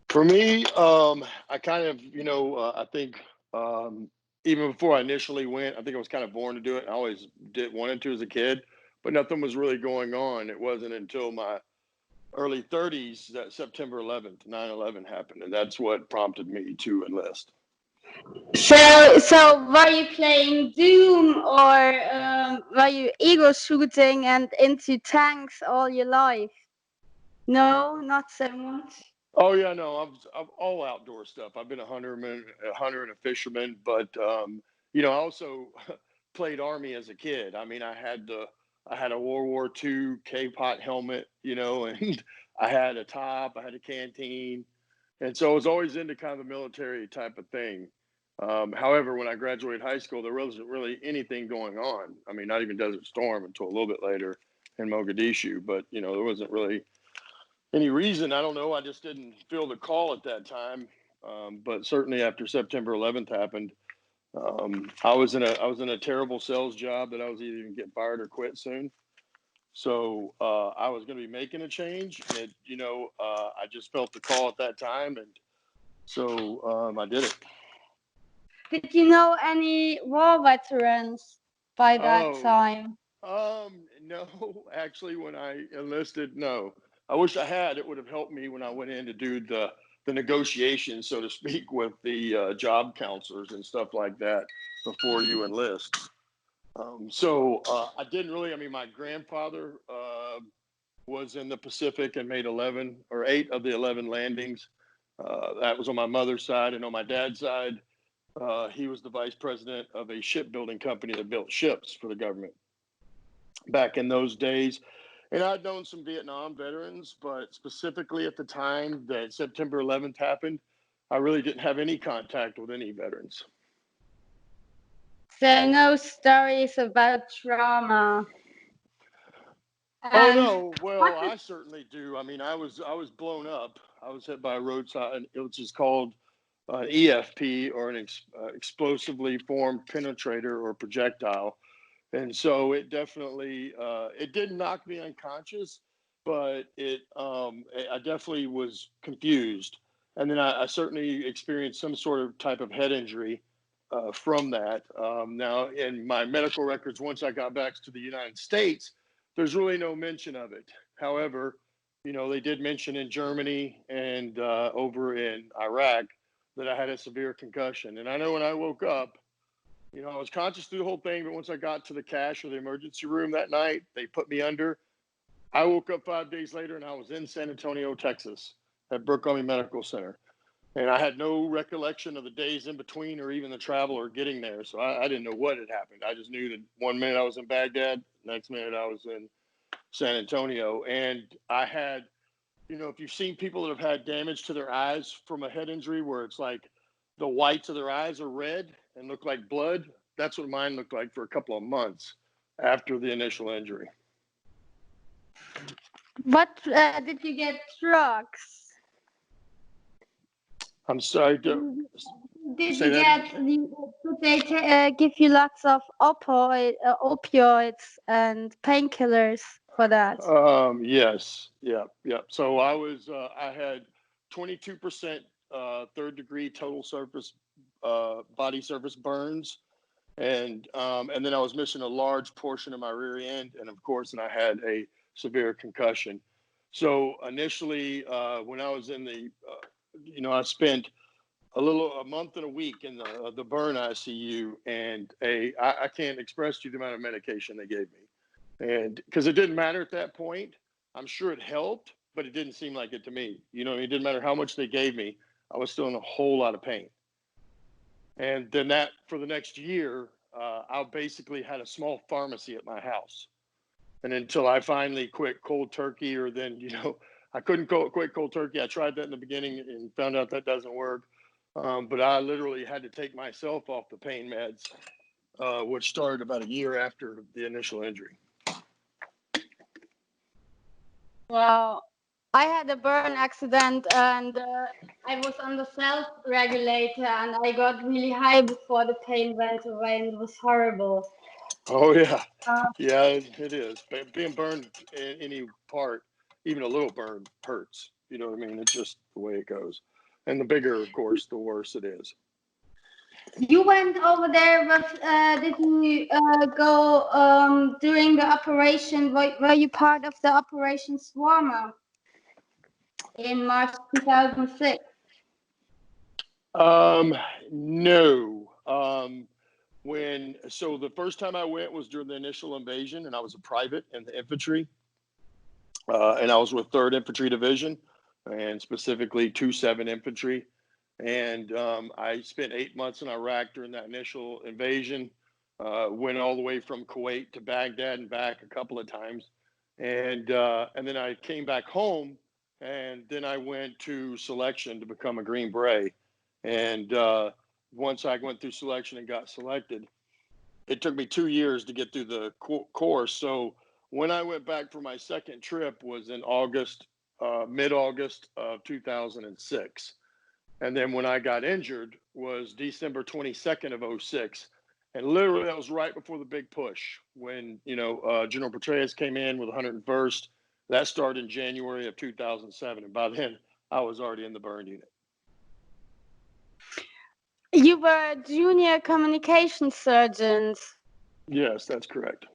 For me, I kind of, I think even before I initially went, I think I was kind of born to do it. I always did wanted to as a kid, but nothing was really going on. It wasn't until my early 30s that September 11th, 9/11 happened, and that's what prompted me to enlist. So were you playing Doom or were you ego shooting and into tanks all your life? No, not so much. Oh yeah, no, I'm all outdoor stuff. I've been a hunter and a fisherman, but I also played army as a kid. I mean, I had a World War II K-pot helmet, and I had a top, I had a canteen, and so I was always into kind of the military type of thing. However, when I graduated high school, there wasn't really anything going on. I mean, not even Desert Storm until a little bit later in Mogadishu, but there wasn't really any reason. I don't know. I just didn't feel the call at that time. But certainly after September 11th happened, I was in a terrible sales job that I was either going to get fired or quit soon. So I was going to be making a change, and I just felt the call at that time, and so I did it. Did you know any war veterans by that Oh, time? no, actually, when I enlisted, no. I wish I had. It would have helped me when I went in to do the negotiations, so to speak, with the job counselors and stuff like that before you enlist. So I didn't really. I mean, my grandfather was in the Pacific and made 11 or 8 of the 11 landings. That was on my mother's side, and on my dad's side, he was the vice president of a shipbuilding company that built ships for the government back in those days. And I'd known some Vietnam veterans, but specifically at the time that September 11th happened, I really didn't have any contact with any veterans. So no stories about trauma. Oh And no, what well did I certainly do. I mean, I was blown up. I was hit by a roadside, which is called an EFP, or an explosively formed penetrator or projectile. And so it definitely it didn't knock me unconscious, but I definitely was confused, and then I certainly experienced some sort of type of head injury from that. Now, in my medical records, once I got back to the United States, there's really no mention of it. However, they did mention in Germany and over in Iraq that I had a severe concussion, and I know when I woke up, I was conscious through the whole thing, but once I got to the cash or the emergency room that night, they put me under. I woke up 5 days later and I was in San Antonio, Texas at Brooke Army Medical Center. And I had no recollection of the days in between or even the travel or getting there. So I didn't know what had happened. I just knew that one minute I was in Baghdad, next minute I was in San Antonio. And I had, if you've seen people that have had damage to their eyes from a head injury where it's like the whites of their eyes are red and look like blood, that's what mine looked like for a couple of months after the initial injury. what did you get drugs? I'm sorry, Did say you that. get? Did they give you lots of opioids and painkillers for that? Yes, yeah, yeah. So I had 22% third degree total surface body surface burns, and then I was missing a large portion of my rear end, and of course, and I had a severe concussion. So initially, when I was in I spent a month and a week in the burn ICU, and I can't express to you the amount of medication they gave me, and because it didn't matter at that point. I'm sure it helped, but it didn't seem like it to me. It didn't matter how much they gave me. I was still in a whole lot of pain. And then that for the next year, I basically had a small pharmacy at my house. And until I finally quit cold turkey, or then, I couldn't quit cold turkey. I tried that in the beginning and found out that doesn't work. But I literally had to take myself off the pain meds, which started about a year after the initial injury. Well, I had a burn accident and I was on the self-regulator and I got really high before the pain went away and it was horrible. Oh yeah, Uh, yeah, it is. Being burned in any part, even a little burn, hurts. You know what I mean? It's just the way it goes. And the bigger, of course, the worse it is. You went over there, but did you go during the operation? Were you part of the Operation Swarmer in March 2006? No. So the first time I went was during the initial invasion, and I was a private in the infantry, and I was with 3rd Infantry Division, and specifically 2-7 Infantry. And I spent 8 months in Iraq during that initial invasion. Went all the way from Kuwait to Baghdad and back a couple of times, and then I came back home, and then I went to selection to become a Green Beret. And once I went through selection and got selected, it took me 2 years to get through the course. So when I went back for my second trip was in August, mid-August of 2006. And then when I got injured was December 22nd of 06. And literally that was right before the big push when, General Petraeus came in with 101st. That started in January of 2007. And by then I was already in the burn unit. You were junior communication surgeons. Yes, that's correct.